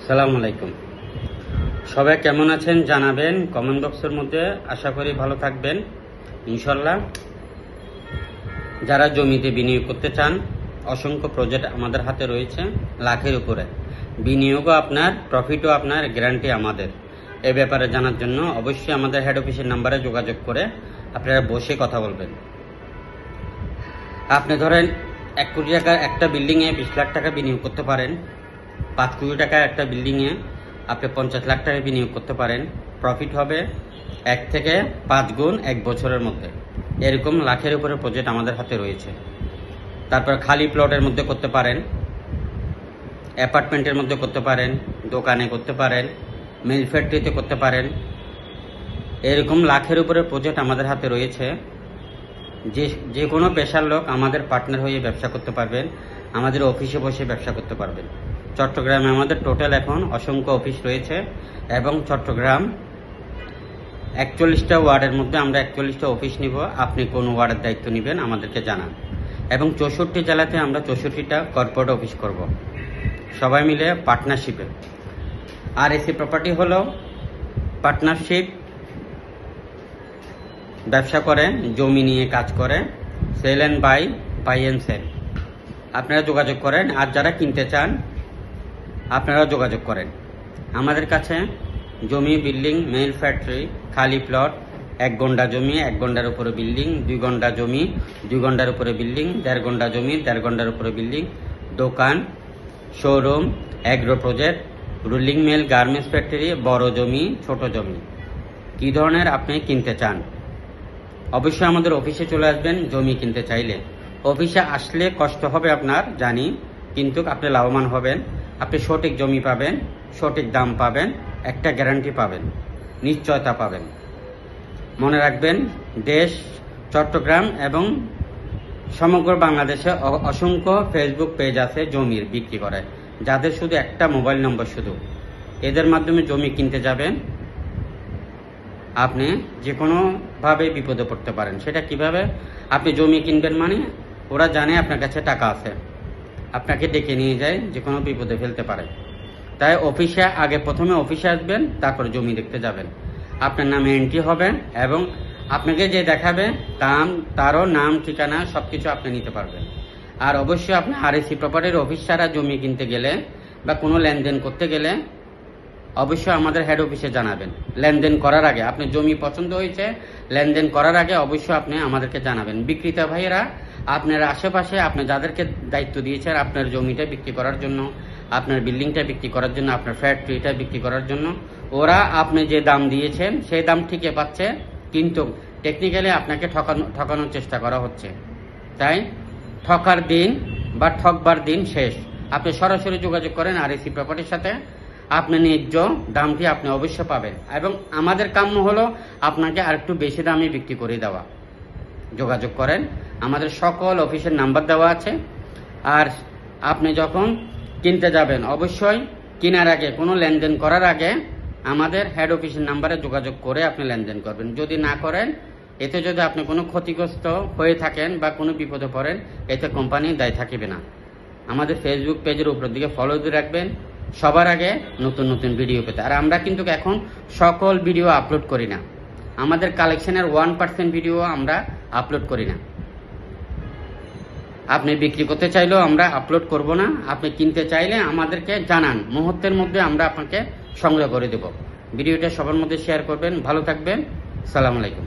সালামু আলাইকুম। সবাই কেমন আছেন জানাবেন কমেন্ট বক্সের মধ্যে। আশা করি ভালো থাকবেন ইনশাল্লাহ। যারা জমিতে বিনিয়োগ করতে চান, অসংখ্য প্রজেক্ট আমাদের হাতে রয়েছে, লাখের উপরে বিনিয়োগও আপনার, প্রফিটও আপনার, গ্যারান্টি আমাদের। এ ব্যাপারে জানার জন্য অবশ্যই আমাদের হেড অফিসের নাম্বারে যোগাযোগ করে আপনারা বসে কথা বলবেন। আপনি ধরেন 1 কোটি টাকার একটা বিল্ডিংয়ে 20 লাখ টাকা বিনিয়োগ করতে পারেন। 5 কোটি টাকার একটা বিল্ডিংয়ে আপনি 50 লাখ টাকা বিনিয়োগ করতে পারেন। প্রফিট হবে 1 থেকে 5 গুণ 1 বছরের মধ্যে। এরকম লাখের উপরে প্রজেক্ট আমাদের হাতে রয়েছে। তারপর খালি প্লটের মধ্যে করতে পারেন, অ্যাপার্টমেন্টের মধ্যে করতে পারেন, দোকানে করতে পারেন, মিল ফ্যাক্টরিতে করতে পারেন। এরকম লাখের উপরে প্রজেক্ট আমাদের হাতে রয়েছে। যে কোনো পেশার লোক আমাদের পার্টনার হয়ে ব্যবসা করতে পারবেন, আমাদের অফিসে বসে ব্যবসা করতে পারবেন। চট্টগ্রামে আমাদের টোটাল এখন অসংখ্য অফিস রয়েছে এবং চট্টগ্রাম 41টা ওয়ার্ডের মধ্যে আমরা 41টা অফিস নিব। আপনি কোন ওয়ার্ডের দায়িত্ব নেবেন আমাদেরকে জানান। এবং 64 জেলাতে আমরা 64টা কর্পোরেট অফিস করব, সবাই মিলে পার্টনারশিপে। আর এসি প্রপার্টি হলো পার্টনারশিপ, ব্যবসা করে, জমি নিয়ে কাজ করে, sell and buy and sell. আপনারা যোগাযোগ করেন। আর যারা কিনতে চান আপনারাও যোগাযোগ করেন আমাদের কাছে। জমি, বিল্ডিং, মিল ফ্যাক্টরি, খালি প্লট, 1 গন্ডা জমি, 1 গন্ডার উপরে বিল্ডিং, 2 গন্ডা জমি, 2 গন্ডার উপরে বিল্ডিং, 1.5 গন্ডা জমি, 1.5 গন্ডার উপরে বিল্ডিং, দোকান, শোরুম, অ্যাগ্রো প্রজেক্ট, রুলিং মিল, গার্মেন্টস ফ্যাক্টরি, বড় জমি, ছোট জমি, কি ধরনের আপনি কিনতে চান অবশ্যই আমাদের অফিসে চলে আসবেন। জমি কিনতে চাইলে অফিসে আসলে কষ্ট হবে আপনার, জানি, কিন্তু আপনি লাভবান হবেন। আপনি সঠিক জমি পাবেন, সঠিক দাম পাবেন, একটা গ্যারান্টি পাবেন, নিশ্চয়তা পাবেন। মনে রাখবেন, দেশ চট্টগ্রাম এবং সমগ্র বাংলাদেশে অসংখ্য ফেসবুক পেজ আছে জমির বিক্রি করে, যাদের শুধু একটা মোবাইল নম্বর শুধু। এদের মাধ্যমে জমি কিনতে যাবেন, আপনি যে কোনোভাবে বিপদে পড়তে পারেন। সেটা কিভাবে? আপনি জমি কিনবেন মানে ওরা জানে আপনার কাছে টাকা আছে, আপনাকে ডেকে নিয়ে যায়, যে কোনো বিপদে ফেলতে পারে। তাই অফিসে আগে প্রথমে অফিসে আসবেন, তারপর জমি দেখতে যাবেন। আপনার নামে এন্ট্রি হবে এবং আপনাকে যে দেখাবে তারও নাম, ঠিকানা সবকিছু আপনি নিতে পারবেন। আর অবশ্যই আপনি আরএসি প্রপার্টির অফিস ছাড়া জমি কিনতে গেলে বা কোনো লেনদেন করতে গেলে অবশ্যই আমাদের হেড অফিসে জানাবেন। লেনদেন করার আগে, আপনি জমি পছন্দ হয়েছে, লেনদেন করার আগে অবশ্যই আপনি আমাদেরকে জানাবেন। বিক্রেতা ভাইয়েরা, আপনার আশেপাশে আপনি যাদেরকে দায়িত্ব দিয়েছেন আপনার জমিটা বিক্রি করার জন্য, আপনার বিল্ডিংটা বিক্রি করার জন্য, আপনার ফ্যাক্টরিটা বিক্রি করার জন্য, ওরা আপনি যে দাম দিয়েছেন সেই দাম ঠিকই পাচ্ছে, কিন্তু টেকনিক্যালি আপনাকে ঠকানোর চেষ্টা করা হচ্ছে। তাই ঠকার দিন বা ঠকবার দিন শেষ। আপনি সরাসরি যোগাযোগ করেন আরএসি প্রপার্টির সাথে, আপনি ন্যায্য দামটি আপনি অবশ্যই পাবেন। এবং আমাদের কাম্য হলো আপনাকে আরেকটু বেশি দামে বিক্রি করে দেওয়া। যোগাযোগ করেন, আমাদের সকল অফিসের নাম্বার দেওয়া আছে। আর আপনি যখন কিনতে যাবেন অবশ্যই কেনার আগে, কোনো লেনদেন করার আগে আমাদের হেড অফিসের নাম্বারে যোগাযোগ করে আপনি লেনদেন করবেন। যদি না করেন, এতে যদি আপনি কোনো ক্ষতিগ্রস্ত হয়ে থাকেন বা কোনো বিপদে পড়েন, এতে কোম্পানি দায়ী থাকিবে না। আমাদের ফেসবুক পেজের উপর দিকে ফলো দিয়ে রাখবেন সবার আগে নতুন নতুন ভিডিও পেতে। আর আমরা কিন্তু এখন সকল ভিডিও আপলোড করি না, আমাদের কালেকশনের 1% ভিডিও আমরা আপলোড করি না। আপনি বিক্রি করতে চাইলেও আমরা আপলোড করব না। আপনি কিনতে চাইলে আমাদেরকে জানান, মুহূর্তের মধ্যে আমরা আপনাকে সংগ্রহ করে দেব। ভিডিওটা সবার মধ্যে শেয়ার করবেন। ভালো থাকবেন। সালাম আলাইকুম।